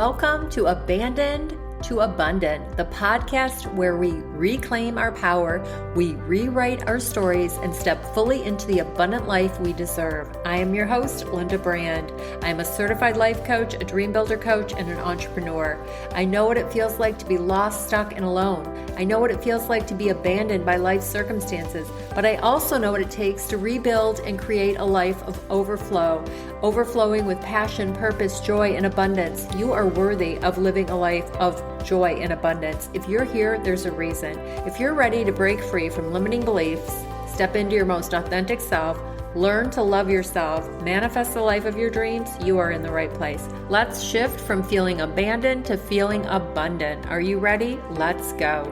Welcome to Abandoned to Abundant, the podcast where we reclaim our power, we rewrite our stories, and step fully into the abundant life we deserve. I am your host, Linda Brand. I am a certified life coach, a dream builder coach, and an entrepreneur. I know what it feels like to be lost, stuck, and alone. I know what it feels like to be abandoned by life's circumstances, but I also know what it takes to rebuild and create a life of overflowing with passion, purpose, joy, and abundance. You are worthy of living a life of joy and abundance. If you're here, there's a reason. If you're ready to break free from limiting beliefs, step into your most authentic self, learn to love yourself, manifest the life of your dreams, you are in the right place. Let's shift from feeling abandoned to feeling abundant. Are you ready? Let's go.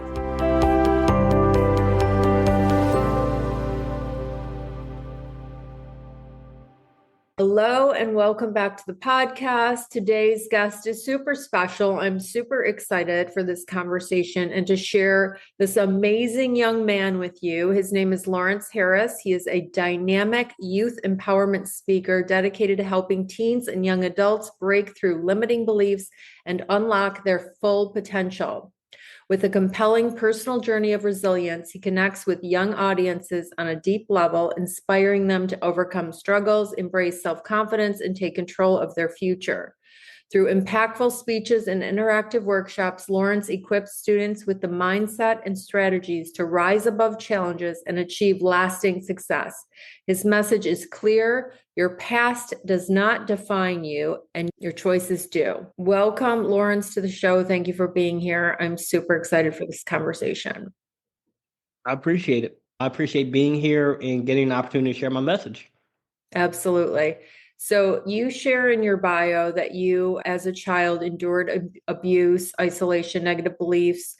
Hello and welcome back to the podcast. Today's guest is super special. I'm super excited for this conversation and to share this amazing young man with you. His name is Lawrence Harris. He is a dynamic youth empowerment speaker dedicated to helping teens and young adults break through limiting beliefs and unlock their full potential. With a compelling personal journey of resilience, he connects with young audiences on a deep level, inspiring them to overcome struggles, embrace self-confidence, and take control of their future. Through impactful speeches and interactive workshops, Lawrence equips students with the mindset and strategies to rise above challenges and achieve lasting success. His message is clear: your past does not define you, and your choices do. Welcome, Lawrence, to the show. Thank you for being here. I'm super excited for this conversation. I appreciate it. I appreciate being here and getting an opportunity to share my message. Absolutely. So you share in your bio that you, as a child, endured abuse, isolation, negative beliefs,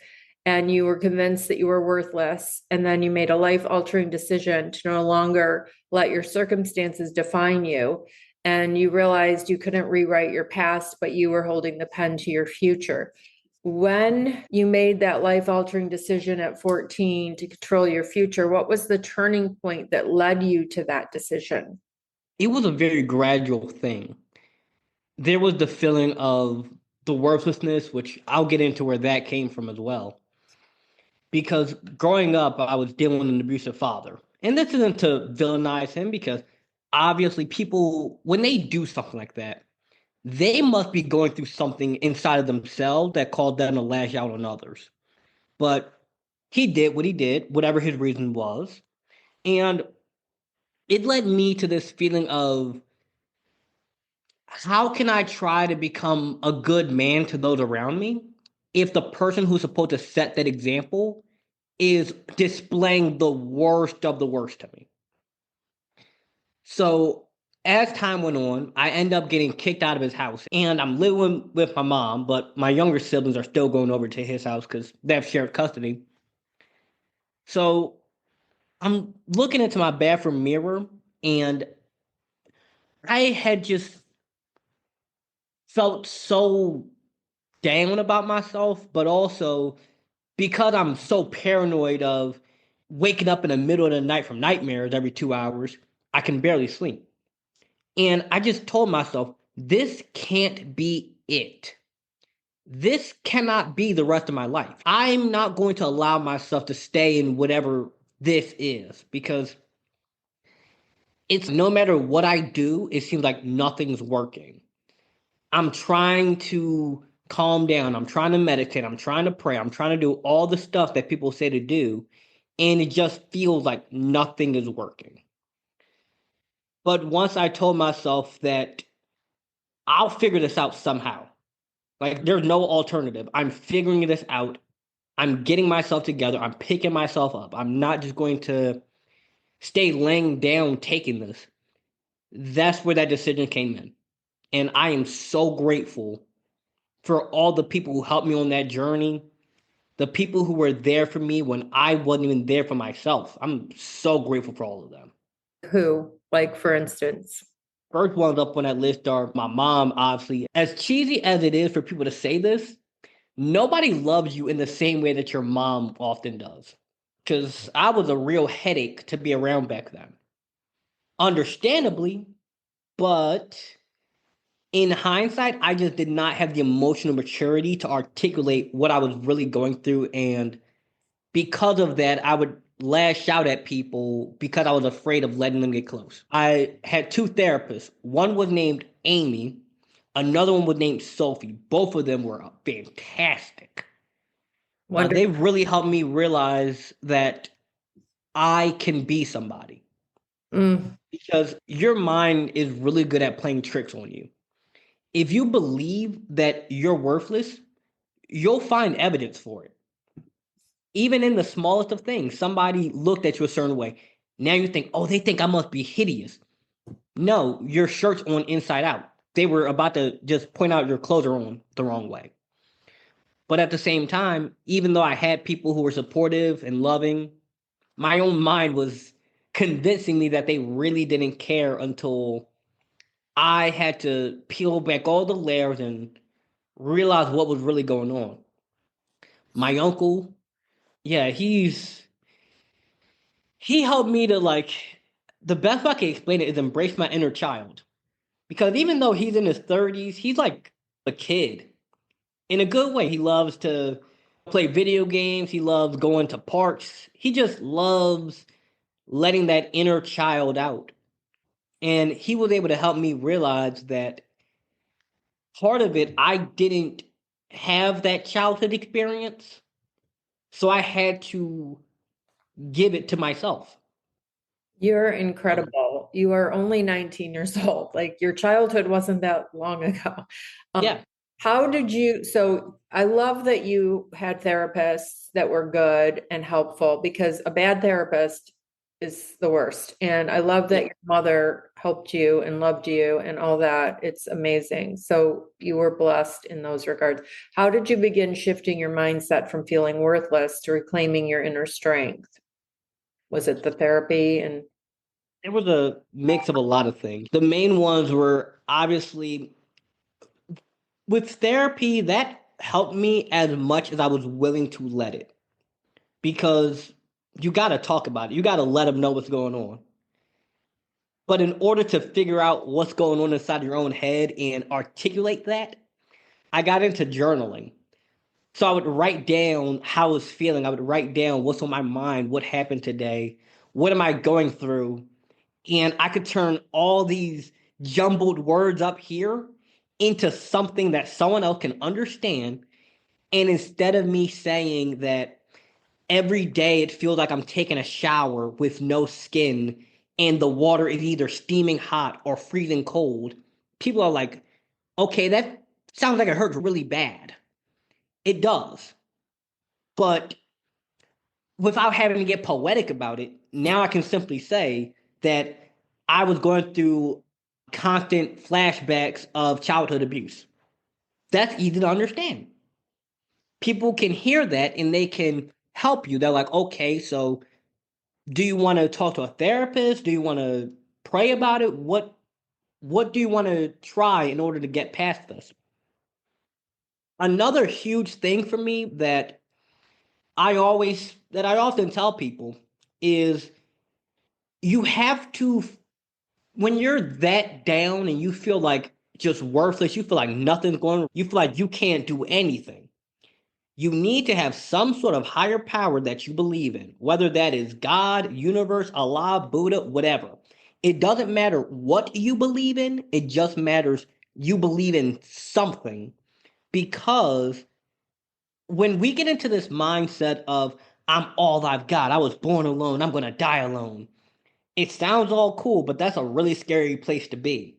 and you were convinced that you were worthless. And then you made a life-altering decision to no longer let your circumstances define you. And you realized you couldn't rewrite your past, but you were holding the pen to your future. When you made that life-altering decision at 14 to control your future, what was the turning point that led you to that decision? It was a very gradual thing. There was the feeling of the worthlessness, which I'll get into where that came from as well. Because growing up, I was dealing with an abusive father. And this isn't to villainize him, because obviously people, when they do something like that, they must be going through something inside of themselves that caused them to lash out on others. But he did what he did, whatever his reason was. And it led me to this feeling of, how can I try to become a good man to those around me if the person who's supposed to set that example is displaying the worst of the worst to me? So as time went on, I end up getting kicked out of his house, and I'm living with my mom, but my younger siblings are still going over to his house because they have shared custody. So I'm looking into my bathroom mirror, and I had just felt so down about myself, but also because I'm so paranoid of waking up in the middle of the night from nightmares every 2 hours, I can barely sleep. And I just told myself, this can't be it. This cannot be the rest of my life. I'm not going to allow myself to stay in whatever this is, because it's no matter what I do, it seems like nothing's working. I'm trying to calm down. I'm trying to meditate. I'm trying to pray. I'm trying to do all the stuff that people say to do. And it just feels like nothing is working. But once I told myself that I'll figure this out somehow, like there's no alternative. I'm figuring this out. I'm getting myself together. I'm picking myself up. I'm not just going to stay laying down taking this. That's where that decision came in. And I am so grateful for all the people who helped me on that journey, the people who were there for me when I wasn't even there for myself. I'm so grateful for all of them. Who? Like, for instance? First ones up on that list are my mom, obviously. As cheesy as it is for people to say this, nobody loves you in the same way that your mom often does. Because I was a real headache to be around back then. Understandably, but In hindsight, I just did not have the emotional maturity to articulate what I was really going through. And because of that, I would lash out at people because I was afraid of letting them get close. I had two therapists. One was named Amy, another one was named Sophie. Both of them were fantastic. They Wonderful. really helped me realize that I can be somebody Mm, because your mind is really good at playing tricks on you. If you believe that you're worthless, you'll find evidence for it. Even in the smallest of things, somebody looked at you a certain way. Now you think, oh, they think I must be hideous. No, your shirt's on inside out. They were about to just point out your clothes are on the wrong way. But at the same time, even though I had people who were supportive and loving, my own mind was convincing me that they really didn't care until I had to peel back all the layers and realize what was really going on. My uncle, yeah, he helped me to the best way I can explain it is embrace my inner child. Because even though he's in his 30s, he's like a kid in a good way. He loves to play video games, he loves going to parks. He just loves letting that inner child out. And he was able to help me realize that part of it, I didn't have that childhood experience. So I had to give it to myself. you're Um, incredible. You are only 19 years old. Like your childhood wasn't that long ago. Um, yeah, how did you? So I love that you had therapists that were good and helpful because a bad therapist is the worst. And I love that yeah. your mother helped you and loved you and all that. It's amazing. So you were blessed in those regards. How did you begin shifting your mindset from feeling worthless to reclaiming your inner strength? Was it the therapy and It was a mix of a lot of things. The main ones were obviously with therapy, that helped me as much as I was willing to let it. Because you got to talk about it, you got to let them know what's going on. But in order to figure out what's going on inside your own head and articulate that, I got into journaling. So I would write down how I was feeling. I would write down what's on my mind, what happened today, what am I going through, and I could turn all these jumbled words up here into something that someone else can understand. And instead of me saying that every day it feels like I'm taking a shower with no skin and the water is either steaming hot or freezing cold, people are like, okay, that sounds like it hurts really bad. It does. But without having to get poetic about it, now I can simply say that I was going through constant flashbacks of childhood abuse. That's easy to understand. People can hear that and they can help you. They're like, okay, so do you want to talk to a therapist? Do you want to pray about it? What do you want to try in order to get past this? Another huge thing for me that I often tell people is you have to when you're that down and you feel like just worthless, you feel like nothing's going, you feel like you can't do anything. You need to have some sort of higher power that you believe in, whether that is God, universe, Allah, Buddha, whatever. It doesn't matter what you believe in, it just matters you believe in something. Because when we get into this mindset of, I'm all I've got, I was born alone, I'm going to die alone, it sounds all cool, but that's a really scary place to be.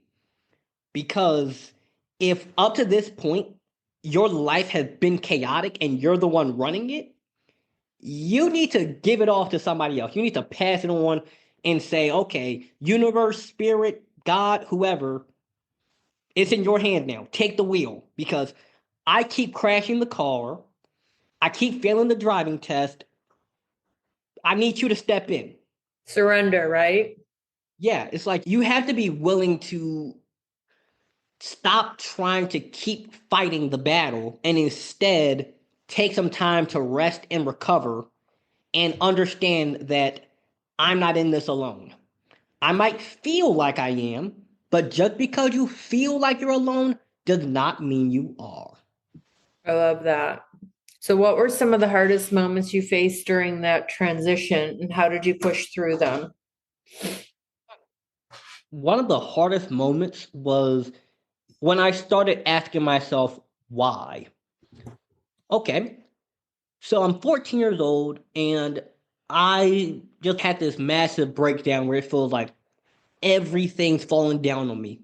Because if up to this point, your life has been chaotic and you're the one running it, you need to give it off to somebody else. You need to pass it on and say, okay, universe, spirit, God, whoever, it's in your hand now. Take the wheel because I keep crashing the car. I keep failing the driving test. I need you to step in. surrender, right? Yeah, it's like you have to be willing to stop trying to keep fighting the battle and instead take some time to rest and recover and understand that I'm not in this alone. I might feel like I am, But just because you feel like you're alone does not mean you are. I love that. So, what were some of the hardest moments you faced during that transition, and how did you push through them? One of the hardest moments was when I started asking myself why. Okay, so I'm 14 years old and I just had this massive breakdown where it feels like everything's falling down on me.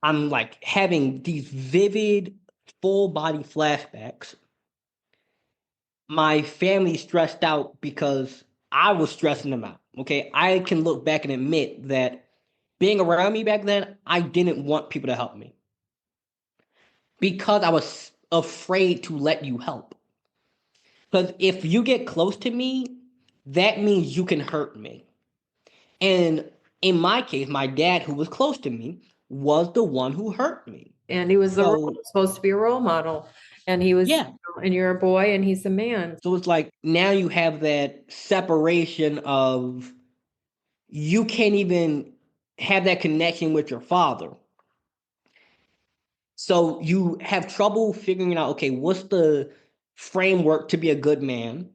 I'm like having these vivid full body flashbacks. My family's stressed out because I was stressing them out. Okay, I can look back and admit that being around me back then, I didn't want people to help me because I was afraid to let you help. Because if you get close to me, that means you can hurt me. And in my case, my dad, who was close to me, was the one who hurt me. And he was So, supposed to be a role model, and he was, yeah. and you're a boy, and he's a man. So it's like now you have that separation of you can't even have that connection with your father. So you have trouble figuring out, okay, what's the framework to be a good man?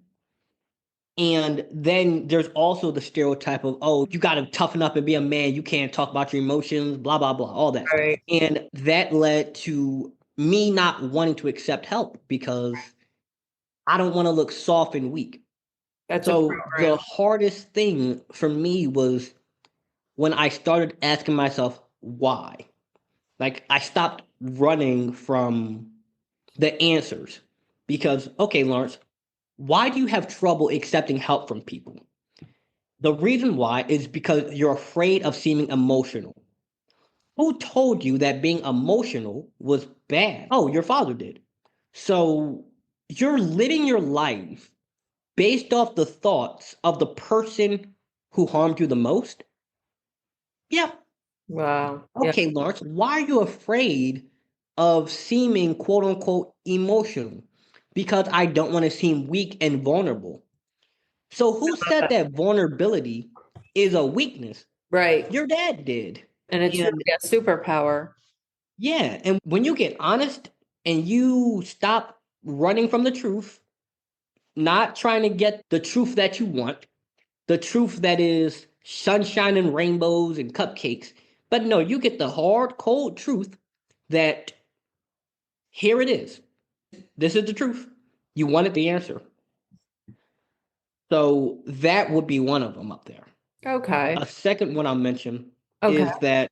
And then there's also the stereotype of, oh, you got to toughen up and be a man. You can't talk about your emotions, blah, blah, blah, all that stuff. Right. And that led to me not wanting to accept help because I don't want to look soft and weak. That's a So the program. hardest thing for me was when I started asking myself why. Like I stopped running from the answers because, okay, Lawrence, why do you have trouble accepting help from people? The reason why is because you're afraid of seeming emotional. Who told you that being emotional was bad? Oh, your father did. So you're living your life based off the thoughts of the person who harmed you the most? Yeah. Wow. Yeah. Okay, Lawrence, why are you afraid of seeming quote unquote emotional? Because I don't want to seem weak and vulnerable. So who said that vulnerability is a weakness? Right. Your dad did. And it's And really a superpower. yeah, and when you get honest and you stop running from the truth, not trying to get the truth that you want, the truth that is sunshine and rainbows and cupcakes, but no, you get the hard, cold truth that here it is. This is the truth. You wanted the answer. So that would be one of them up there. Okay. A second one I'll mention Okay. is that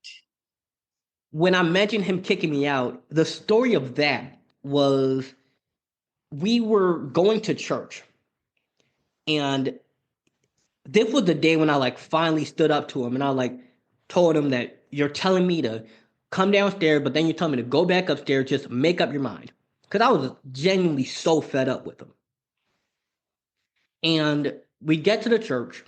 when I mentioned him kicking me out, the story of that was we were going to church. And this was the day when I like finally stood up to him and I like told him that you're telling me to come downstairs, but then you tell me to go back upstairs, just make up your mind. Because I was genuinely so fed up with him. And we get to the church.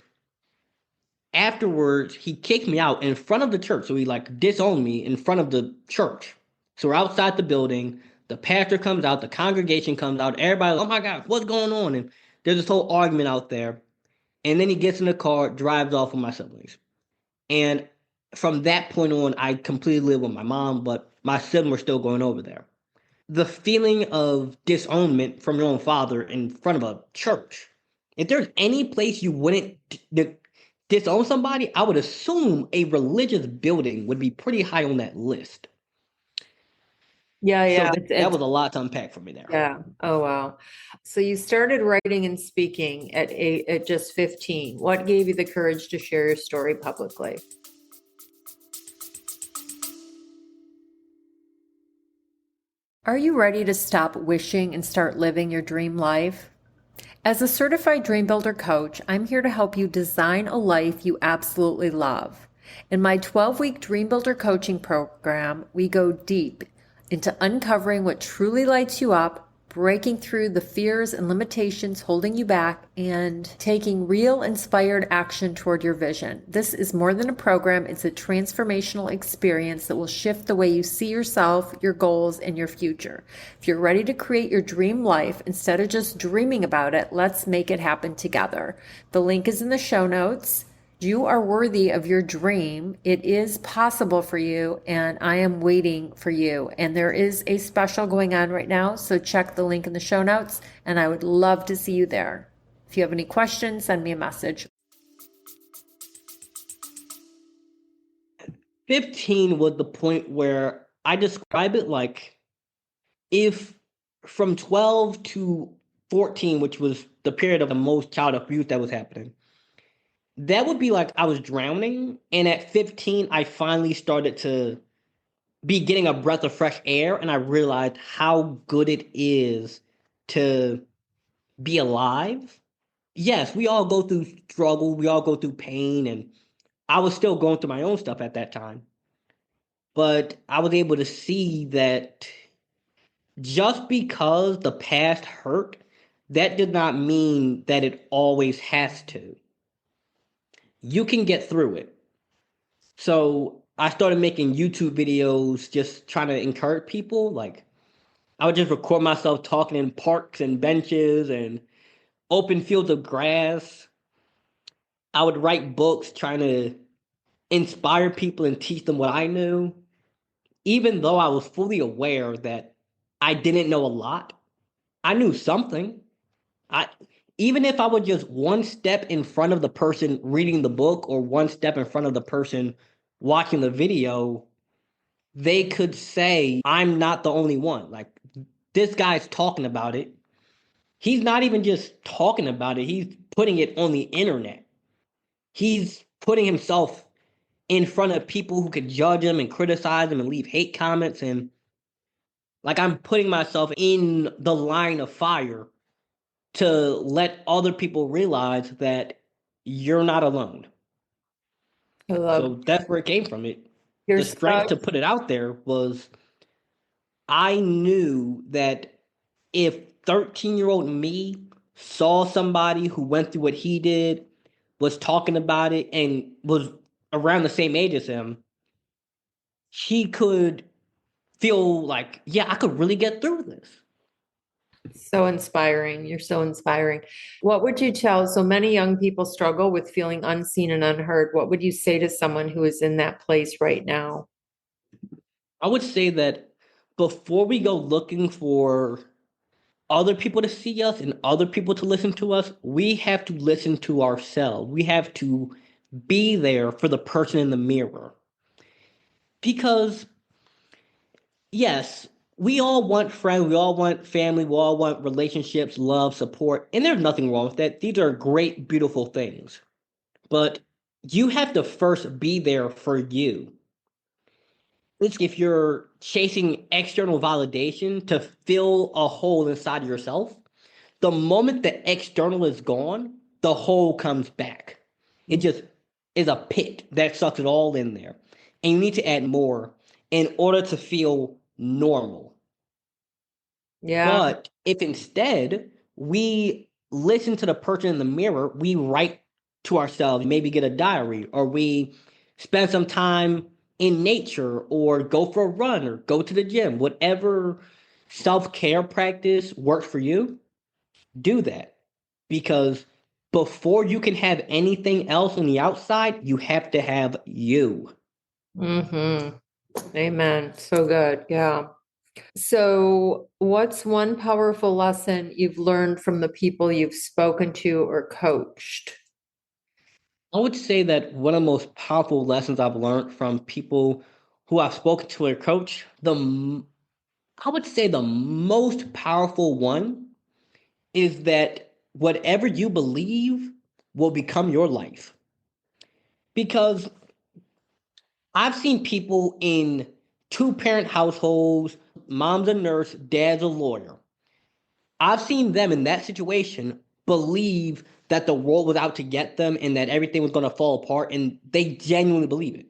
Afterwards, he kicked me out in front of the church. So he like disowned me in front of the church. So we're outside the building. The pastor comes out, the congregation comes out, everybody, oh my God, what's going on? And there's this whole argument out there. And then he gets in the car, drives off with my siblings. And from that point on, I completely lived with my mom, but my siblings were still going over there. The feeling of disownment from your own father in front of a church. If there's any place you wouldn't disown somebody, I would assume a religious building would be pretty high on that list. Yeah. So Yeah. that was a lot to unpack for me there. Yeah. Oh, wow. So you started writing and speaking at just 15. What gave you the courage to share your story publicly? Are you ready to stop wishing and start living your dream life? As a certified dream builder coach, I'm here to help you design a life you absolutely love. In my 12-week Dream Builder coaching program, we go deep into uncovering what truly lights you up, breaking through the fears and limitations holding you back, and taking real inspired action toward your vision. This is more than a program, it's a transformational experience that will shift the way you see yourself, your goals, and your future. If you're ready to create your dream life instead of just dreaming about it, let's make it happen together. The link is in the show notes. You are worthy of your dream. It is possible for you, and I am waiting for you. And there is a special going on right now, so check the link in the show notes, and I would love to see you there. If you have any questions, send me a message. 15 was the point where I describe it like if from 12 to 14, which was the period of the most child abuse that was happening, that would be like I was drowning. And at 15, I finally started to be getting a breath of fresh air. And I realized how good it is to be alive. Yes, we all go through struggle, we all go through pain. And I was still going through my own stuff at that time. But I was able to see that just because the past hurt, that did not mean that it always has to. You can get through it. So I started making YouTube videos just trying to encourage people. Like I would just record myself talking in parks and benches and open fields of grass. I would write books trying to inspire people and teach them what I knew, even though I was fully aware that I didn't know a lot. I knew something. I Even if I was just one step in front of the person reading the book or one step in front of the person watching the video, they could say, I'm not the only one. Like, this guy's talking about it. He's not even just talking about it, he's putting it on the internet. He's putting himself in front of people who could judge him and criticize him and leave hate comments. And like, I'm putting myself in the line of fire to let other people realize that you're not alone. I love So that's where it came from. your The strength stuff. to put it out there was I knew that if 13-year-old me saw somebody who went through what he did, was talking about it, and was around the same age as him, she could feel like, yeah, I could really get through this. So inspiring. You're so inspiring. What would you tell? So many young people struggle with feeling unseen and unheard. What would you say to someone who is in that place right now? I would say that before we go looking for other people to see us and other people to listen to us, we have to listen to ourselves. We have to be there for the person in the mirror. Because, yes, we all want friends, we all want family, we all want relationships, love, support, and there's nothing wrong with that. These are great, beautiful things. But you have to first be there for you. It's if you're chasing external validation to fill a hole inside of yourself, the moment the external is gone, the hole comes back. It just is a pit that sucks it all in there. And you need to add more in order to feel normal. Yeah. But if instead we listen to the person in the mirror, we write to ourselves, maybe get a diary, or we spend some time in nature, or go for a run, or go to the gym, whatever self care practice works for you, do that. Because before you can have anything else on the outside, you have to have you. Mm-hmm. Amen. So good. Yeah. So, what's one powerful lesson you've learned from the people you've spoken to or coached? I would say that one of the most powerful lessons I've learned from people who I've spoken to or coach, I would say the most powerful one is that whatever you believe will become your life. Because I've seen people in two-parent households, mom's a nurse, dad's a lawyer. I've seen them in that situation believe that the world was out to get them and that everything was going to fall apart, and they genuinely believe it.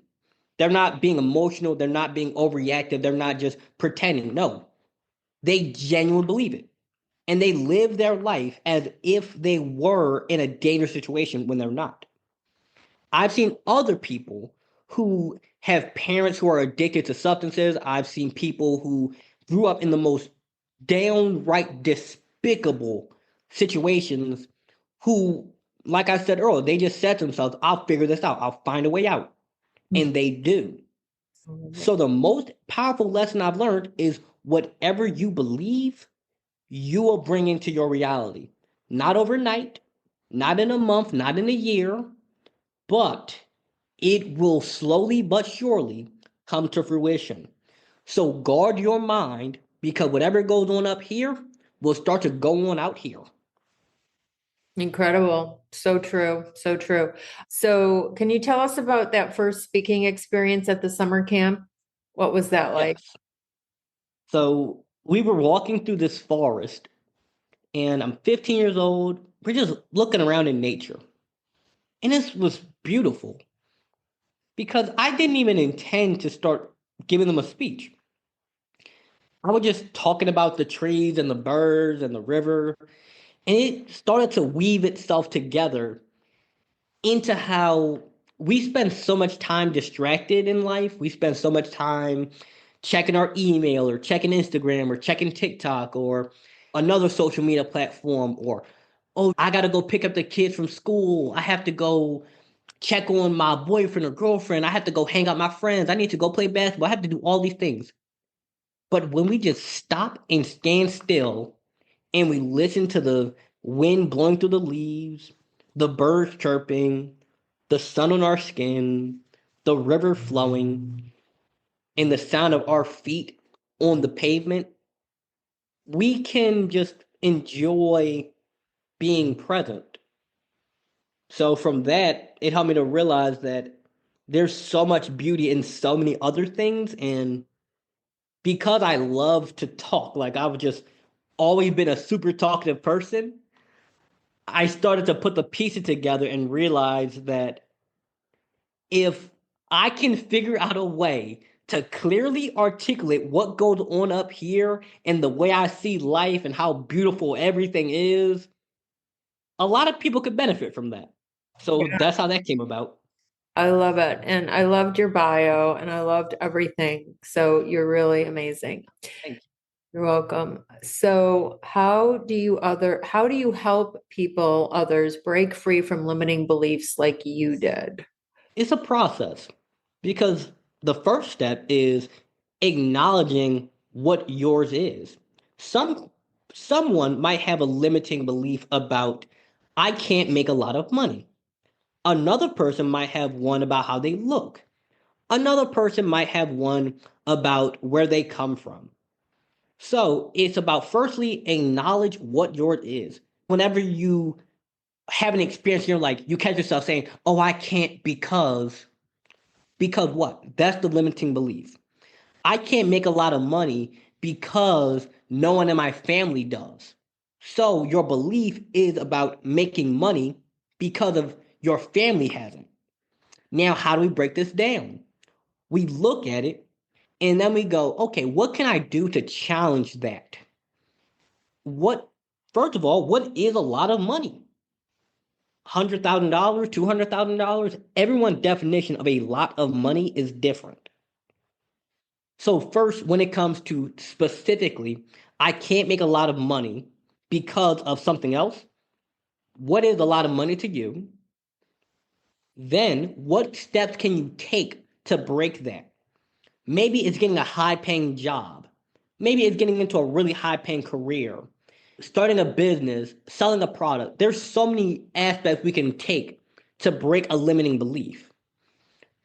They're not being emotional, they're not being overreactive, they're not just pretending. No, they genuinely believe it. And they live their life as if they were in a dangerous situation when they're not. I've seen other people who have parents who are addicted to substances. I've seen people who grew up in the most downright despicable situations who Like I said earlier, they just said to themselves, I'll figure this out. I'll find a way out. And they do. I love it. So the most powerful lesson I've learned is whatever you believe, you will bring into your reality. Not overnight, not in a month, not in a year, but it will slowly but surely come to fruition. So guard your mind because whatever goes on up here will start to go on out here. Incredible. So true. So true. So, can you tell us about that first speaking experience at the summer camp? What was that like? Yes. So we were walking through this forest, and I'm 15 years old. We're just looking around in nature. And this was beautiful because I didn't even intend to start giving them a speech. I was just talking about the trees and the birds and the river, and it started to weave itself together into how we spend so much time distracted in life. We spend so much time checking our email or checking Instagram or checking TikTok or another social media platform or, oh, I got to go pick up the kids from school. I have to go check on my boyfriend or girlfriend. I have to go hang out with my friends. I need to go play basketball. I have to do all these things. But when we just stop and stand still and we listen to the wind blowing through the leaves, the birds chirping, the sun on our skin, the river flowing, and the sound of our feet on the pavement, we can just enjoy being present. So from that, it helped me to realize that there's so much beauty in so many other things. And because I love to talk, like I've just always been a super talkative person, I started to put the pieces together and realize that if I can figure out a way to clearly articulate what goes on up here and the way I see life and how beautiful everything is, a lot of people could benefit from that. So Yeah, that's how that came about. I love it. And I loved your bio and I loved everything. So, you're really amazing. Thank You're welcome. So, how do you help people, others break free from limiting beliefs like you did? It's a process because the first step is acknowledging what yours is. Some someone might have a limiting belief about I can't make a lot of money. Another person might have one about how they look. Another person might have one about where they come from. So it's about firstly acknowledge what yours is. Whenever you have an experience, you're like, you catch yourself saying, oh, I can't because what? That's the limiting belief. I can't make a lot of money because no one in my family does. So your belief is about making money because of your family hasn't. Now, how do we break this down? We look at it and then we go, okay, what can I do to challenge that? What, first of all, what is a lot of money? $100,000, $200,000? Everyone's definition of a lot of money is different. So, first, when it comes to specifically, I can't make a lot of money because of something else. What is a lot of money to you? Then, what steps can you take to break that? Maybe it's getting a high paying job. Maybe it's getting into a really high paying career, starting a business, selling a product. There's so many aspects we can take to break a limiting belief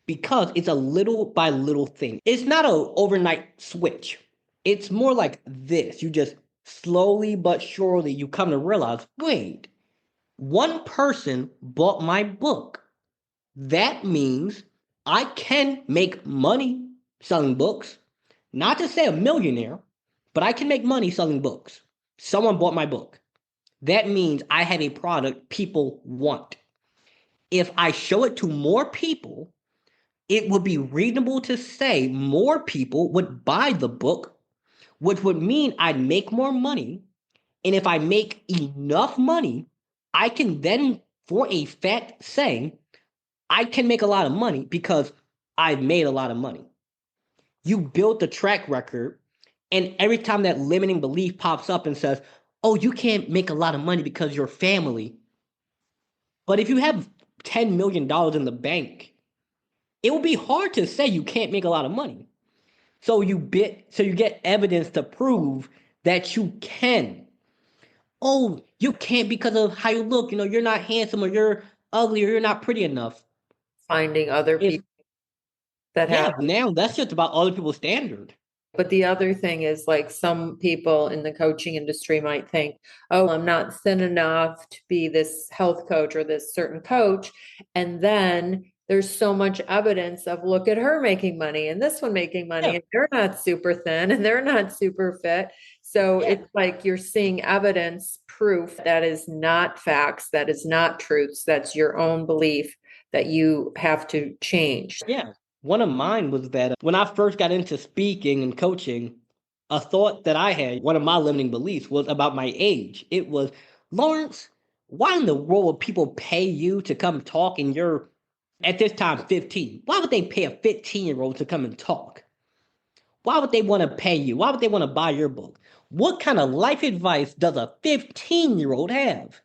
because it's a little by little thing. It's not an overnight switch. It's more like this. You just slowly but surely you come to realize, wait, one person bought my book. That means I can make money selling books. Not to say a millionaire, but I can make money selling books. Someone bought my book. That means I have a product people want. If I show it to more people, it would be reasonable to say more people would buy the book, which would mean I'd make more money. And if I make enough money, I can then, for a fact, say I can make a lot of money because I've made a lot of money. You build the track record, and every time that limiting belief pops up and says, oh, you can't make a lot of money because your family, But if you have $10 million in the bank, it will be hard to say you can't make a lot of money. So you get evidence to prove that you can. Oh, you can't because of how you look. You know, you're not handsome or you're ugly or you're not pretty enough. Finding other It's people that have. yeah, now that's just about other people's standard. But the other thing is, like, some people in the coaching industry might think, oh, I'm not thin enough to be this health coach or this certain coach. And then there's so much evidence of, look at her making money and this one making money, Yeah, and they're not super thin and they're not super fit. So yeah, it's like you're seeing evidence, proof that is not facts, that is not truths, that's your own belief that you have to change. yeah. One of mine was that when I first got into speaking and coaching, a thought that I had, one of my limiting beliefs was about my age. It was, Lawrence, why in the world would people pay you to come talk and you're at this time 15? Why would they pay a 15-year-old to come and talk? Why would they want to pay you? Why would they want to buy your book? What kind of life advice does a 15-year-old have?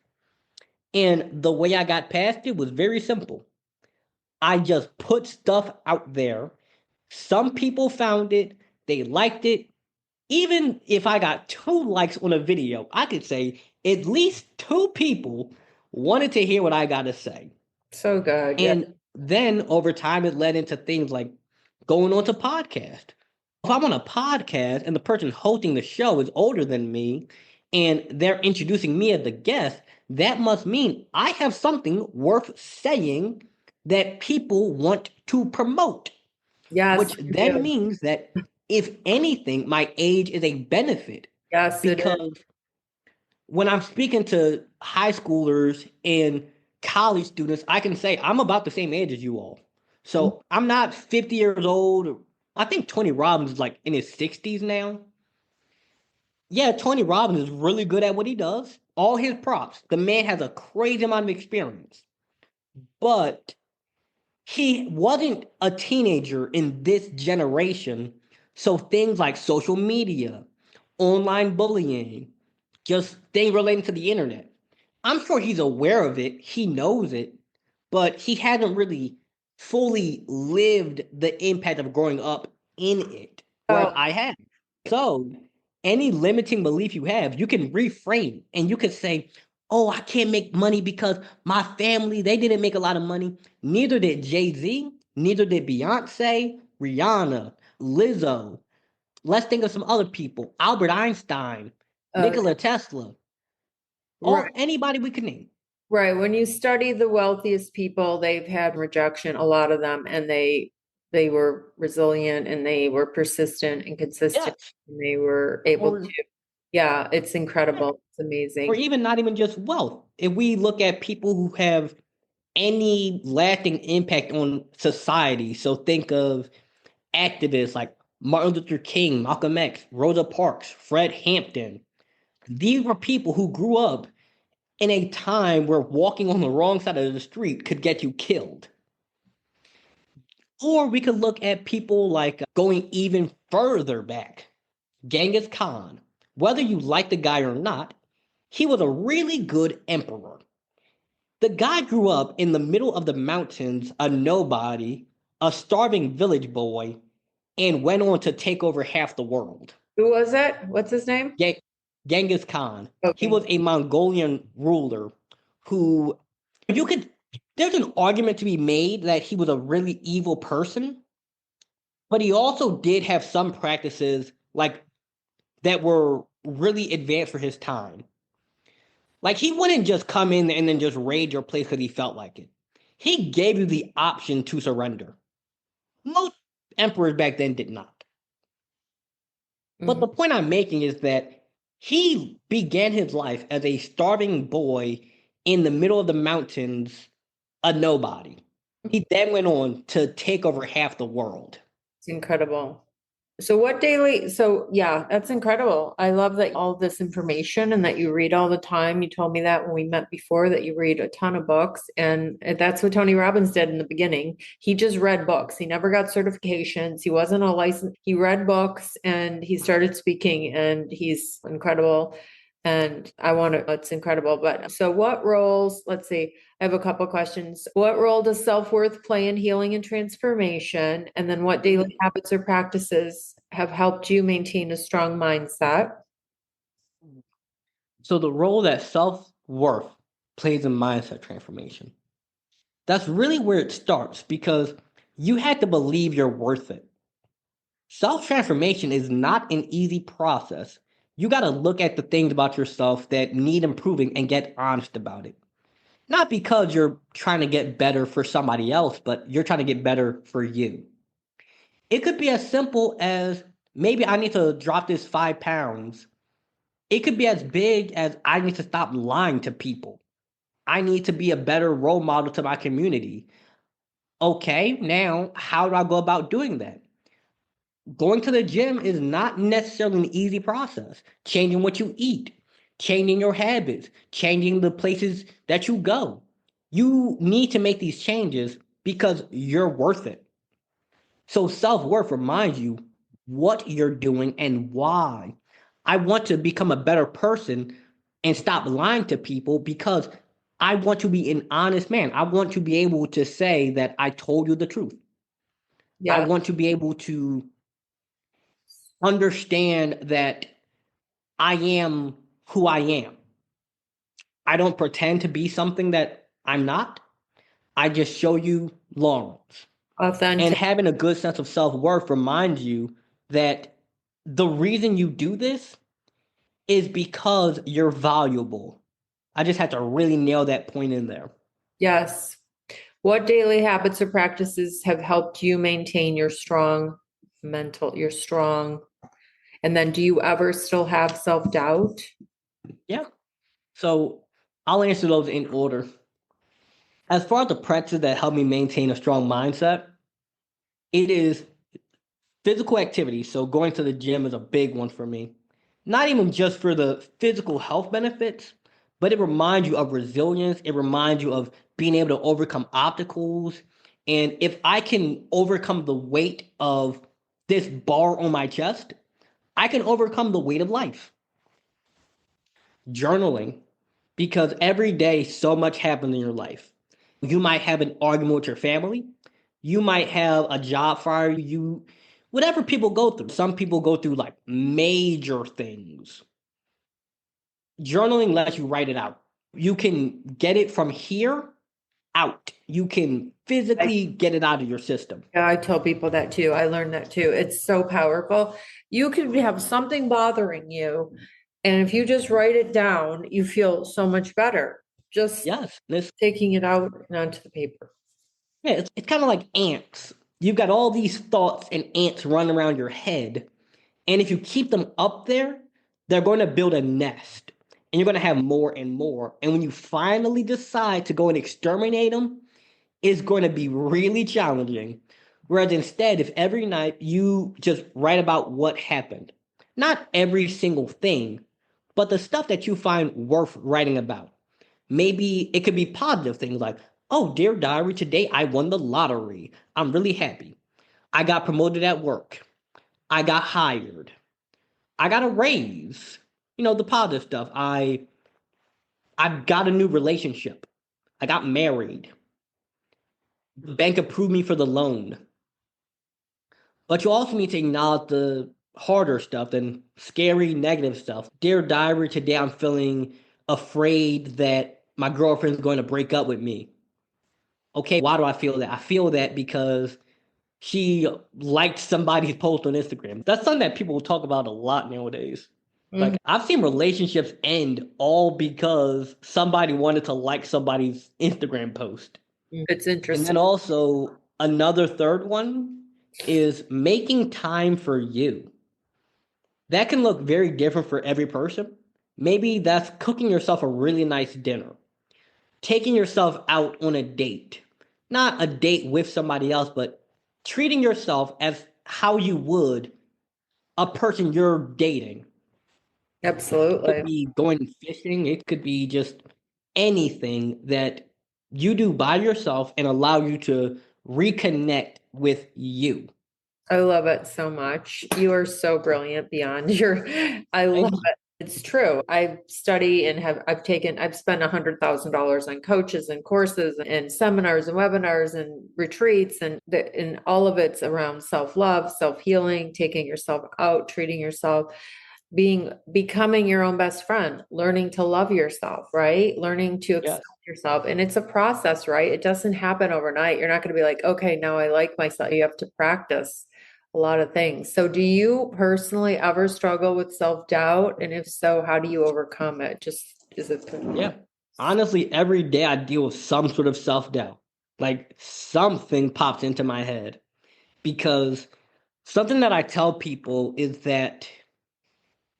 And the way I got past it was very simple. I just put stuff out there. Some people found it, they liked it. Even if I got 2 likes on a video, I could say at least 2 people wanted to hear what I got to say. So good. Yeah. And then over time, it led into things like going on to podcast. If I'm on a podcast and the person hosting the show is older than me and they're introducing me as the guest, that must mean I have something worth saying that people want to promote, Yes, which you then do. means that if anything, my age is a benefit Yes, it is. because when I'm speaking to high schoolers and college students, I can say I'm about the same age as you all. So I'm not 50 years old. I think Tony Robbins is like in his 60s now. Yeah, Tony Robbins is really good at what he does. All his props. The man has a crazy amount of experience. But he wasn't a teenager in this generation. So things like social media, online bullying, just things relating to the internet. I'm sure he's aware of it, he knows it, but he hasn't really fully lived the impact of growing up in it, whereas Oh, I have. So, any limiting belief you have, you can reframe and you could say, oh, I can't make money because my family, they didn't make a lot of money. Neither did Jay-Z, neither did Beyonce, Rihanna, Lizzo. Let's think of some other people. Albert Einstein, oh, Nikola Tesla, right, all anybody we could name. right. When you study the wealthiest people, they've had rejection, a lot of them, and they were resilient and they were persistent and consistent, Yes. and they were able Or to. Yeah, it's yeah. incredible. It's Or amazing. even not even just wealth. If we look at people who have any lasting impact on society, so think of activists like Martin Luther King, Malcolm X, Rosa Parks, Fred Hampton. These were people who grew up in a time where walking on the wrong side of the street could get you killed. Or we could look at people like going even further back. Genghis Khan. Whether you like the guy or not, he was a really good emperor. The guy grew up in the middle of the mountains, a nobody, a starving village boy, and went on to take over half the world. Who was it? What's his name? Gen- Genghis Khan. He Okay. was a Mongolian ruler who you could there's an argument to be made that he was a really evil person, but he also did have some practices like that were really advanced for his time. Like he wouldn't just come in and then just raid your place because he felt like it. He gave you the option to surrender. Most emperors back then did not. But Mhm. the point I'm making is that he began his life as a starving boy in the middle of the mountains, a nobody. He then went on to take over half the world. It's incredible. So what daily, so yeah, that's incredible. I love that all this information and that you read all the time. You told me that when we met before that you read a ton of books, and that's what Tony Robbins did in the beginning. He just read books. He never got certifications. He wasn't a license. He read books and he started speaking, and he's incredible. And I want to, it's incredible. But so, what roles, let's see, I have a couple questions. What role does self worth play in healing and transformation? And then, what daily habits or practices have helped you maintain a strong mindset? So the role that self-worth plays in mindset transformation. That's really where it starts because you have to believe you're worth it. Self transformation is not an easy process. You got to look at the things about yourself that need improving and get honest about it. Not because you're trying to get better for somebody else, but you're trying to get better for you. It could be as simple as maybe I need to drop this 5 pounds. It could be as big as I need to stop lying to people. I need to be a better role model to my community. Okay, now how do I go about doing that? Going to the gym is not necessarily an easy process. Changing what you eat, changing your habits, changing the places that you go. You need to make these changes because you're worth it. So self worth reminds you what you're doing and why. I want to become a better person and stop lying to people because I want to be an honest man. I want to be able to say that I told you the truth. I Yeah, want to be able to understand that I am who I am. I don't pretend to be something that I'm not. I just show you Lawrence. And authentic. having a good sense of self worth reminds you that the reason you do this is because you're valuable. I just had to really nail that point in there. Yes. What daily habits or practices have helped you maintain your strong your strong? And then, do you ever still have self doubt? Yeah. So I'll answer those in order. As far as the practices that help me maintain a strong mindset, it is physical activity. So going to the gym is a big one for me. Not even just for the physical health benefits, but it reminds you of resilience. It reminds you of being able to overcome obstacles. And if I can overcome the weight of this bar on my chest, I can overcome the weight of life. Journaling, because every day so much happens in your life. You might have an argument with your family. You might have a job fire. Whatever people go through. Some people go through like major things. Journaling lets you write it out. You can get it from here out. You can physically get it out of your system. Yeah, I tell people that too. I learned that too. It's so powerful. You could have something bothering you, and if you just write it down, you feel so much better. Just Yes. This, taking it out and onto the paper. yeah, it's kind of like ants. You've got all these thoughts and ants running around your head. And if you keep them up there, they're going to build a nest. And you're going to have more and more. And when you finally decide to go and exterminate them, it's going to be really challenging. Whereas instead, if every night you just write about what happened, not every single thing, but the stuff that you find worth writing about. Maybe it could be positive things like, oh, dear diary, today I won the lottery. I'm really happy. I got promoted at work. I got hired. I got a raise. The positive stuff. I got a new relationship. I got married. The bank approved me for the loan. But you also need to acknowledge the harder stuff and scary negative stuff. Dear diary, today I'm feeling afraid that my girlfriend's going to break up with me. Okay, why do I feel that? I feel that because she liked somebody's post on Instagram. That's something that people talk about a lot nowadays. Like Mhm. I've seen relationships end all because somebody wanted to like somebody's Instagram post. It's And interesting. then also another third one is making time for you. That can look very different for every person. Maybe that's cooking yourself a really nice dinner, taking yourself out on a date. Not a date with somebody else, but treating yourself as how you would a person you're dating. Could Absolutely. be going fishing, it could be just anything that you do by yourself and allow you to reconnect with you. I love it so much. You are so brilliant beyond your, I love Thank you. it. It's true. I study and I've spent $100,000 on coaches and courses and seminars and webinars and retreats and all of it's around self-love, self-healing, taking yourself out, treating yourself, becoming your own best friend, learning to love yourself, right? Learning to accept Yes. yourself. And it's a process, right? It doesn't happen overnight. You're not going to be like, okay, now I like myself. You have to practice a lot of things. So do you personally ever struggle with self-doubt? And if so, how do you overcome it? Just is it Yeah. Honestly, every day I deal with some sort of self-doubt. Like something pops into my head because something that I tell people is that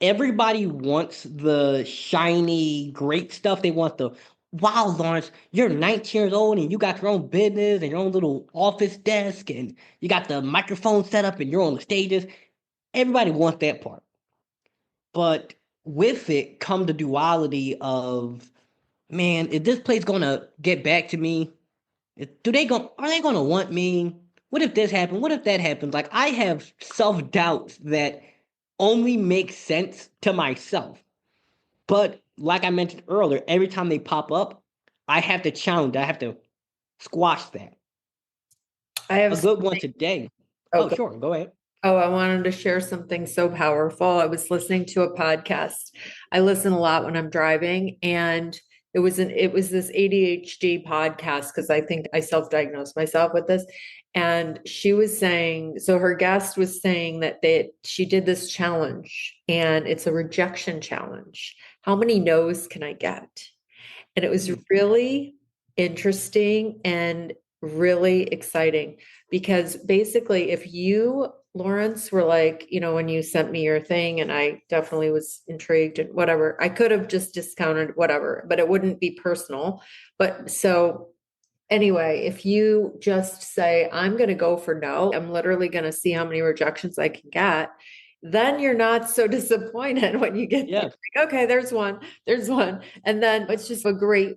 everybody wants the shiny, great stuff. They want the, wow, Lawrence, you're 19 years old and you got your own business and your own little office desk and you got the microphone set up and you're on the stages. Everybody wants that part. But with it come the duality of, man, is this place gonna get back to me? Are they gonna want me? What if this happens? What if that happens? Like I have self-doubts that only make sense to myself. But like I mentioned earlier, every time they pop up, I have to challenge. I have to squash that. I have A good one today. Oh, okay. sure, go ahead. Oh, I wanted to share something so powerful. I was listening to a podcast. I listen a lot when I'm driving, and it was this ADHD podcast because I think I self-diagnosed myself with this. And she was saying, so her guest was saying that she did this challenge, and it's a rejection challenge. How many no's can I get? And it was Mm, really interesting and really exciting because basically, if you, Lawrence, were like, when you sent me your thing, and I definitely was intrigued and whatever, I could have just discounted whatever, but it wouldn't be personal. But so anyway, if you just say, I'm going to go for no, I'm literally going to see how many rejections I can get, then you're not so disappointed when you get there. yes, Like, okay, there's one. And then it's just a great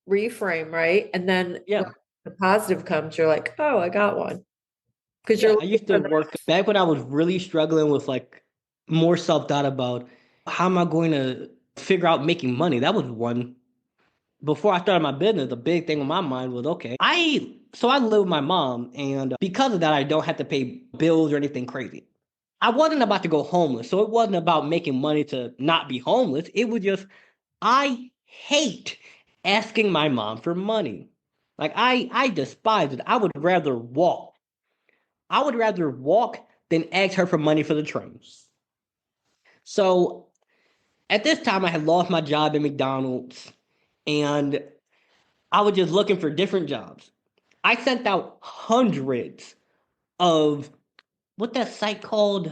reframe, right? And then when yeah, the positive comes, you're like, oh, I got one. Because you're yeah. I looking used to for the work back when I was really struggling with like more self-doubt about how am I going to figure out making money. That was one. Before I started my business, the big thing on my mind was okay. I live with my mom, and because of that, I don't have to pay bills or anything crazy. I wasn't about to go homeless, so it wasn't about making money to not be homeless. It was just I hate asking my mom for money. Like I despise it. I would rather walk. I would rather walk than ask her for money for the train. So at this time, I had lost my job at McDonald's, and I was just looking for different jobs. I sent out hundreds of what that site called.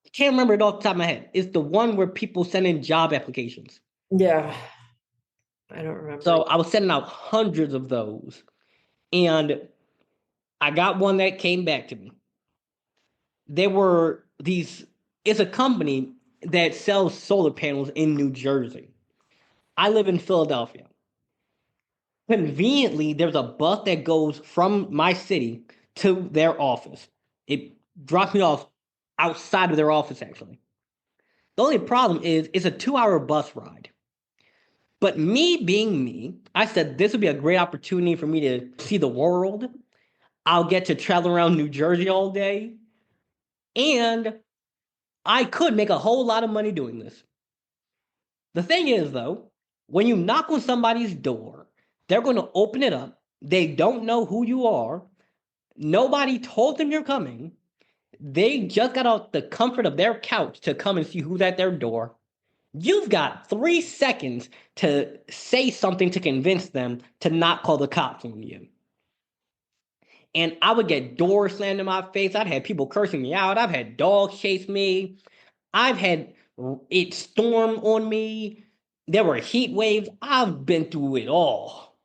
I can't remember it off the top of my head. It's the one where people send in job applications. yeah, I don't remember. So I was sending out hundreds of those, and I got one that came back to me. There were these. It's a company that sells solar panels in New Jersey. I live in Philadelphia. Conveniently, there's a bus that goes from my city to their office. It drops me off outside of their office, actually. The only problem is it's a 2 hour bus ride. But me being me, I said this would be a great opportunity for me to see the world. I'll get to travel around New Jersey all day. And I could make a whole lot of money doing this. The thing is, though, when you knock on somebody's door, they're going to open it up. They don't know who you are. Nobody told them you're coming. They just got out the comfort of their couch to come and see who's at their door. You've got 3 seconds to say something to convince them to not call the cops on you. And I would get doors slammed in my face. I'd have people cursing me out. I've had dogs chase me. I've had it storm on me. There were heat waves. I've been through it all.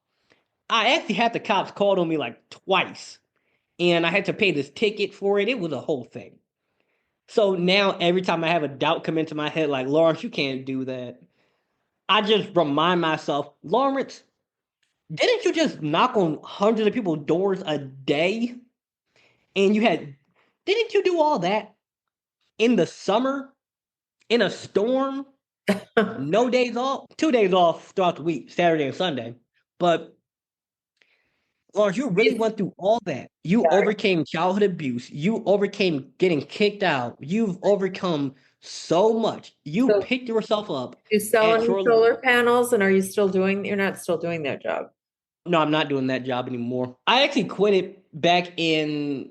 I actually had the cops called on me like twice. And I had to pay this ticket for it. It was a whole thing. So now every time I have a doubt come into my head, like, Lawrence, you can't do that. I just remind myself, Lawrence, didn't you just knock on hundreds of people's doors a day? And didn't you do all that in the summer? In a storm, no days off, 2 days off throughout the week, Saturday and Sunday. But Lawrence, you really It's- went through all that. You yeah. overcame childhood abuse. You overcame getting kicked out. You've overcome so much. You So picked yourself up you sell at any your solar panels and are you still doing, you're not still doing that job? no, I'm not doing that job anymore. I actually quit it back in,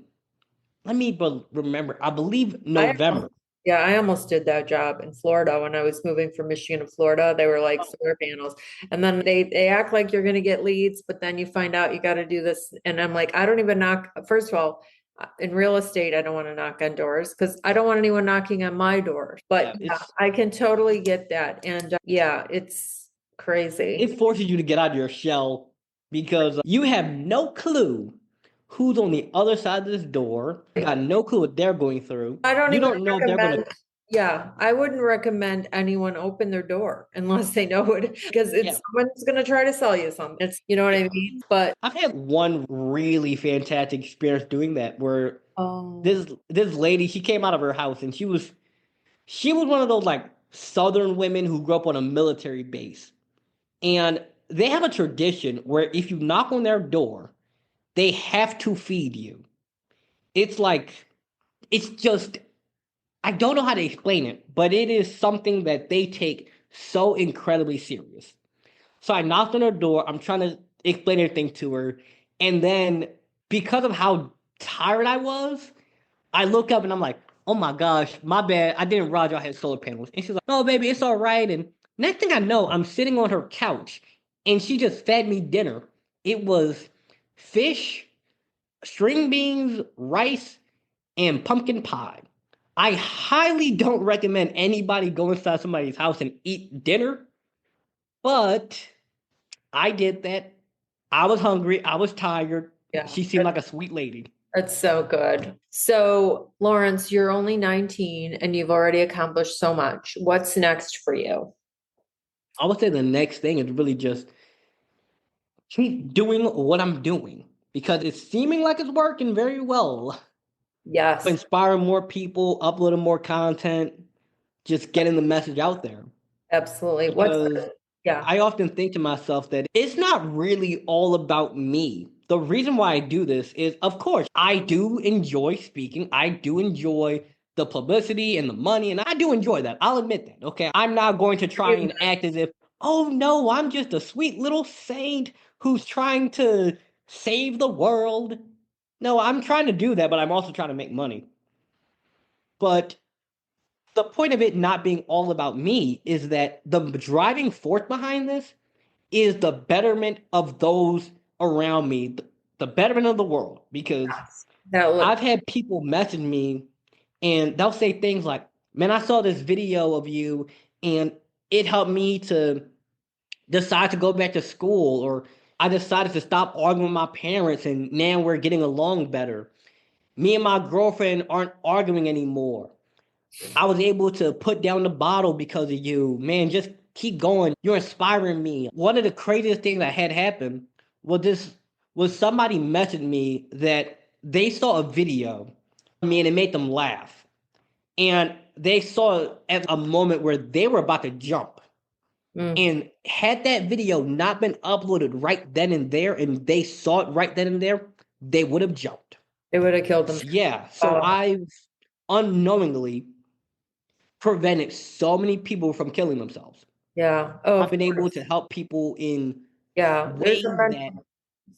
let me remember, I believe I November. Yeah, I almost did that job in Florida when I was moving from Michigan to Florida. They were like solar panels. And then they act like you're gonna get leads, but then you find out you gotta do this. And I'm like, I don't even knock. First of all, in real estate, I don't want to knock on doors because I don't want anyone knocking on my door. But Yeah, yeah, I can totally get that. And yeah, it's crazy. it forces you to get out of your shell because you have no clue who's on the other side of this door. You got no clue what they're going through. I don't You even don't know if they're going to. recommend, yeah, I wouldn't recommend anyone open their door unless they know it because Yeah, it's someone's going to try to sell you something. It's, you know what I yeah. mean? But I've had one really fantastic experience doing that where oh, this lady, she came out of her house and she was one of those like southern women who grew up on a military base. And they have a tradition where if you knock on their door, they have to feed you. It's like it's just I don't know how to explain it, but it is something that they take so incredibly serious. So I knocked on her door. I'm trying to explain everything to her. And then because of how tired I was, I look up and I'm like, oh my gosh, my bad. I didn't realize y'all had solar panels. And she's like, no, baby, it's all right. And next thing I know, I'm sitting on her couch and she just fed me dinner. It was fish, string beans, rice, and pumpkin pie. I highly don't recommend anybody go inside somebody's house and eat dinner, but I did that. I was hungry. I was tired. yeah, She seemed like a sweet lady. that's so good. So, Lawrence, you're only 19 and you've already accomplished so much. What's next for you? I would say the next thing is really just keep doing what I'm doing because it's seeming like it's working very well. Yes, Inspiring more people, uploading more content, just getting the message out there. absolutely. Because Yeah, I often think to myself that it's not really all about me. The reason why I do this is, of course, I do enjoy speaking. I do enjoy the publicity and the money, and I do enjoy that. I'll admit that. Okay. I'm not going to try and act as if, oh no, I'm just a sweet little saint who's trying to save the world. No, I'm trying to do that, but I'm also trying to make money. But the point of it not being all about me is that the driving force behind this is the betterment of those around me, the betterment of the world. Because that look, I've had people message me and they'll say things like, man, I saw this video of you and it helped me to decide to go back to school, or I decided to stop arguing with my parents and now we're getting along better. Me and my girlfriend aren't arguing anymore. I was able to put down the bottle because of you. Man, just keep going. You're inspiring me. One of the craziest things that had happened was somebody messaged me that they saw a video of me and it made them laugh. And they saw at a moment where they were about to jump. mm, And had that video not been uploaded right then and there, and they saw it right then and there, they would have jumped. they would have killed them. Yeah. So Oh, I've unknowingly prevented so many people from killing themselves. yeah. Oh, I've of been able course. to help people in Yeah. There's a ways that mental,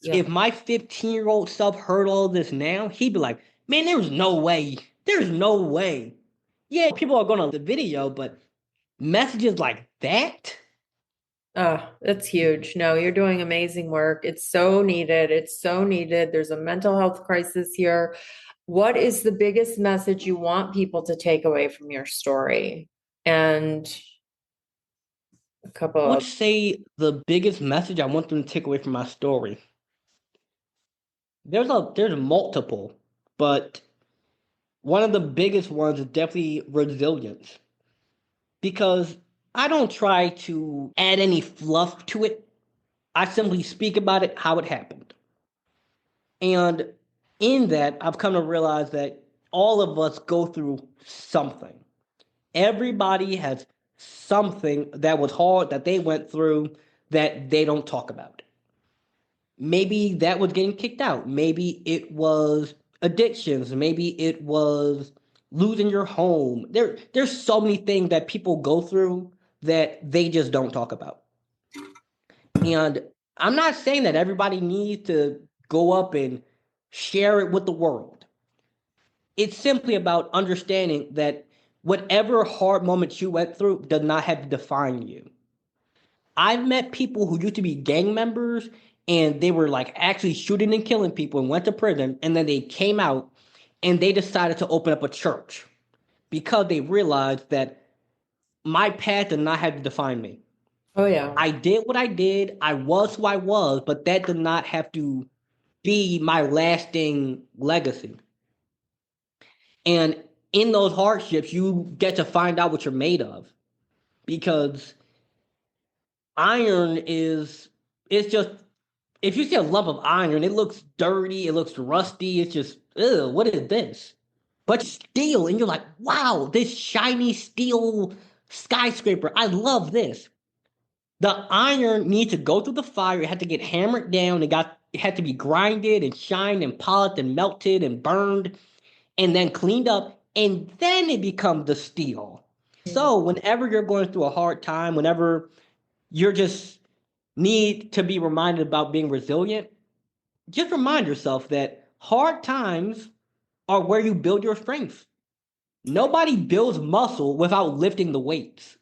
yeah. if my 15-year-old self heard all this now, he'd be like, man, there's no way. There's no way. Yeah, people are going to the video, but messages like that? Oh, that's huge. No, you're doing amazing work. It's so needed. It's so needed. There's a mental health crisis here. What is the biggest message you want people to take away from your story? And a couple I would of, say the biggest message I want them to take away from my story. There's multiple, but one of the biggest ones is definitely resilience. Because I don't try to add any fluff to it. I simply speak about it how it happened. And in that, I've come to realize that all of us go through something. Everybody has something that was hard that they went through that they don't talk about. Maybe that was getting kicked out. Maybe it was addictions. Maybe it was losing your home. There's so many things that people go through that they just don't talk about. And I'm not saying that everybody needs to go up and share it with the world. It's simply about understanding that whatever hard moments you went through does not have to define you. I've met people who used to be gang members and they were like actually shooting and killing people and went to prison, and then they came out and they decided to open up a church because they realized that my path did not have to define me. Oh, yeah. I did what I did, I was who I was, but that did not have to be my lasting legacy. And in those hardships, you get to find out what you're made of, because iron is, it's just, if you see a lump of iron, it looks dirty, it looks rusty, it's just, ugh, what is this? But steel, and you're like, wow, this shiny steel skyscraper, I love this. The iron needs to go through the fire, it had to get hammered down, it had to be grinded and shined and polished and melted and burned and then cleaned up, and then it becomes the steel. So whenever you're going through a hard time, whenever you're just need to be reminded about being resilient, just remind yourself that hard times are where you build your strength. Nobody builds muscle without lifting the weights.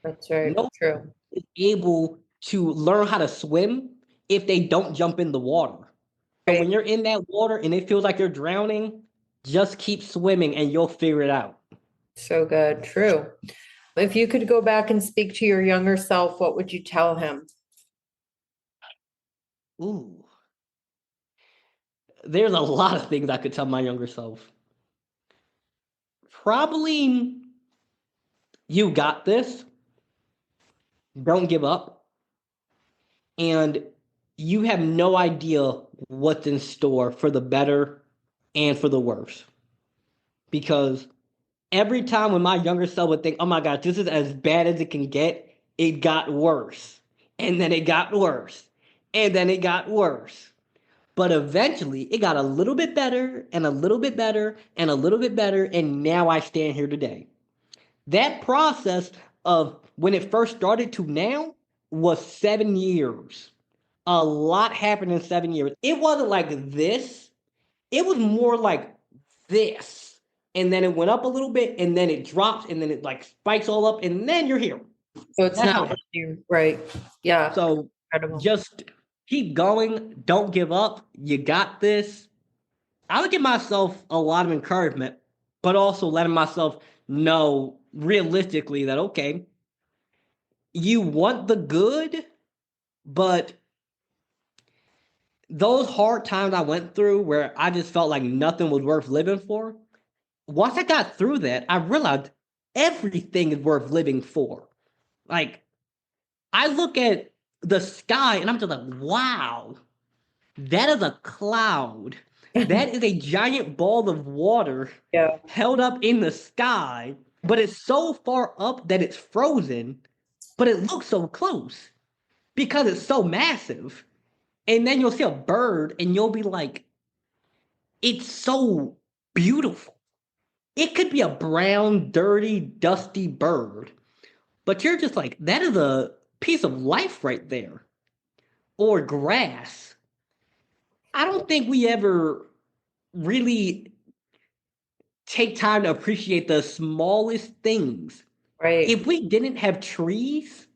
That's right. Nobody True. is able to learn how to swim if they don't jump in the water. So Right. when you're in that water and it feels like you're drowning, just keep swimming and you'll figure it out. So good. True. If you could go back and speak to your younger self, what would you tell him? Ooh, there's a lot of things I could tell my younger self. Probably, you got this. Don't give up. And you have no idea what's in store for the better and for the worse. Because every time when my younger self would think, oh my God, this is as bad as it can get, it got worse. And then it got worse. And then it got worse. But eventually it got a little bit better and a little bit better and a little bit better. And now I stand here today. That process of when it first started to now was 7 years. A lot happened in 7 years. It wasn't like this. It was more like this. And then it went up a little bit and then it drops and then it like spikes all up and then you're here. So it's That's how not it what you, right. Yeah. So Incredible. just keep going. Don't give up. You got this. I would give myself a lot of encouragement, but also letting myself know realistically that, okay, you want the good, but those hard times I went through where I just felt like nothing was worth living for, once I got through that, I realized everything is worth living for. Like, I look at the sky and I'm just like, wow, that is a cloud. That is a giant ball of water Yeah. held up in the sky, but it's so far up that it's frozen, but it looks so close because it's so massive. And then you'll see a bird and you'll be like, it's so beautiful. It could be a brown, dirty, dusty bird, but you're just like, that is a piece of life right there. Or grass. I don't think we ever really take time to appreciate the smallest things. Right. If we didn't have trees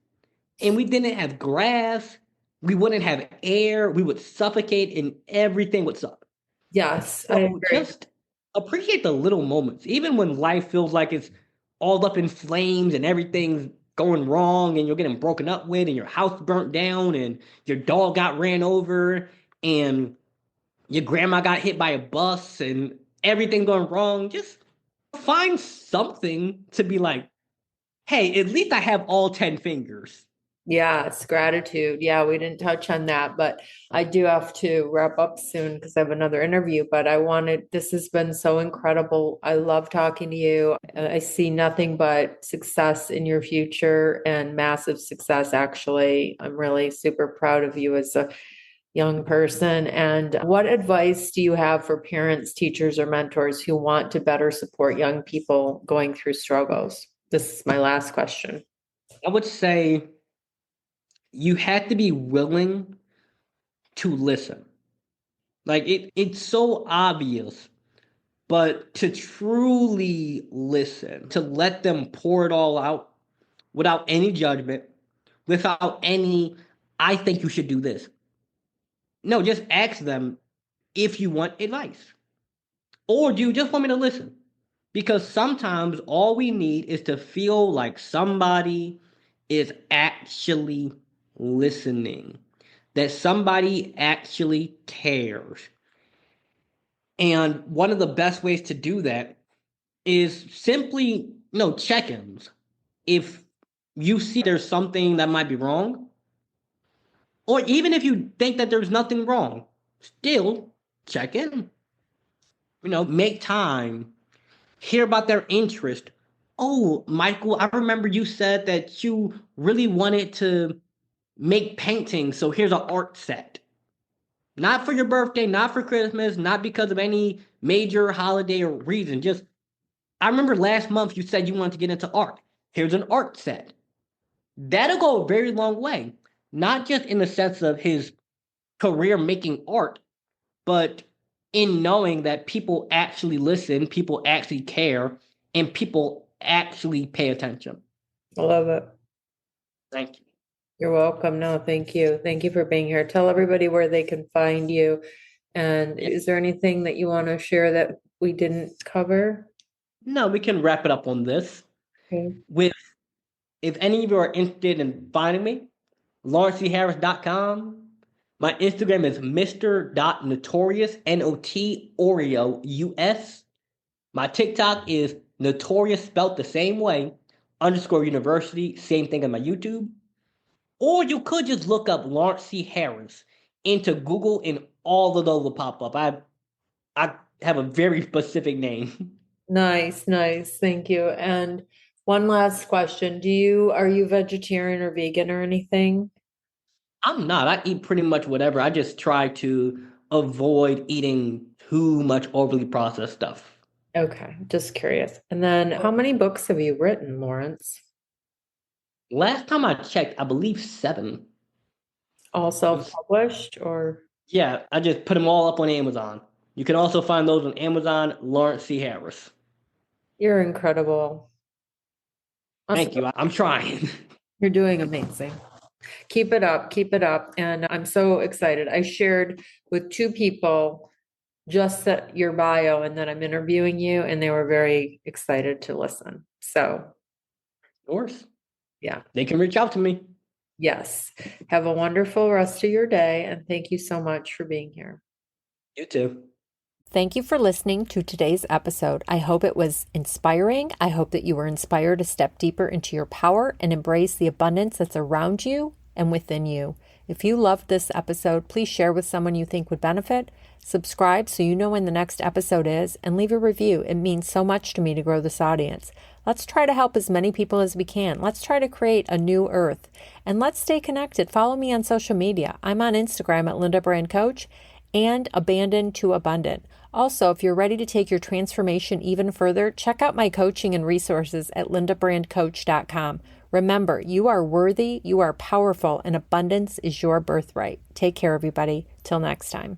and we didn't have grass, we wouldn't have air, we would suffocate and everything would suck. Yes, I So agree. just appreciate the little moments, even when life feels like it's all up in flames and everything's going wrong and you're getting broken up with and your house burnt down and your dog got ran over and your grandma got hit by a bus and everything going wrong. Just find something to be like, hey, at least I have all 10 fingers. Yes, gratitude. Yeah, we didn't touch on that, but I do have to wrap up soon because I have another interview. But this has been so incredible. I love talking to you. I see nothing but success in your future and massive success, actually. I'm really super proud of you as a young person. And what advice do you have for parents, teachers, or mentors who want to better support young people going through struggles? This is my last question. I would say you have to be willing to listen. Like it's so obvious, but to truly listen, to let them pour it all out without any judgment, without any, I think you should do this. No, just ask them if you want advice. Or do you just want me to listen? Because sometimes all we need is to feel like somebody is actually listening, that somebody actually cares. And one of the best ways to do that is simply, check ins. If you see there's something that might be wrong, or even if you think that there's nothing wrong, still check in. Make time, hear about their interest. Oh, Michael, I remember you said that you really wanted to make paintings, so here's an art set. Not for your birthday, not for Christmas, not because of any major holiday or reason. Just, I remember last month you said you wanted to get into art. Here's an art set. That'll go a very long way. Not just in the sense of his career making art, but in knowing that people actually listen, people actually care, and people actually pay attention. I love it. Thank you. You're welcome. No, thank you. Thank you for being here. Tell everybody where they can find you. And is there anything that you want to share that we didn't cover? No, we can wrap it up on this Okay. with, if any of you are interested in finding me, lawrencecharris.com. My Instagram is Mr.Notorious, N-O-T, Oreo, U-S. My TikTok is Notorious, spelt the same way, _university, same thing on my YouTube. Or you could just look up Lawrence C. Harris into Google and all of those will pop up. I have a very specific name. Nice, nice. Thank you. And one last question. Are you vegetarian or vegan or anything? I'm not. I eat pretty much whatever. I just try to avoid eating too much overly processed stuff. Okay, just curious. And then how many books have you written, Lawrence? Last time I checked, I believe 7. All self-published or? Yeah, I just put them all up on Amazon. You can also find those on Amazon, Lawrence C. Harris. You're incredible. Thank Awesome. you. I'm trying. You're doing amazing. Keep it up, keep it up. And I'm so excited. I shared with 2 people just that your bio and that I'm interviewing you, and they were very excited to listen. So, Of course. yeah, They can reach out to me. yes. Have a wonderful rest of your day. And thank you so much for being here. You too. Thank you for listening to today's episode. I hope it was inspiring. I hope that you were inspired to step deeper into your power and embrace the abundance that's around you and within you. If you loved this episode, please share with someone you think would benefit. Subscribe so you know when the next episode is, and leave a review. It means so much to me to grow this audience. Let's try to help as many people as we can. Let's try to create a new earth. And let's stay connected. Follow me on social media. I'm on Instagram at Linda Brand Coach and Abandoned to Abundant. Also, if you're ready to take your transformation even further, check out my coaching and resources at lindabrandcoach.com. Remember, you are worthy, you are powerful, and abundance is your birthright. Take care, everybody. Till next time.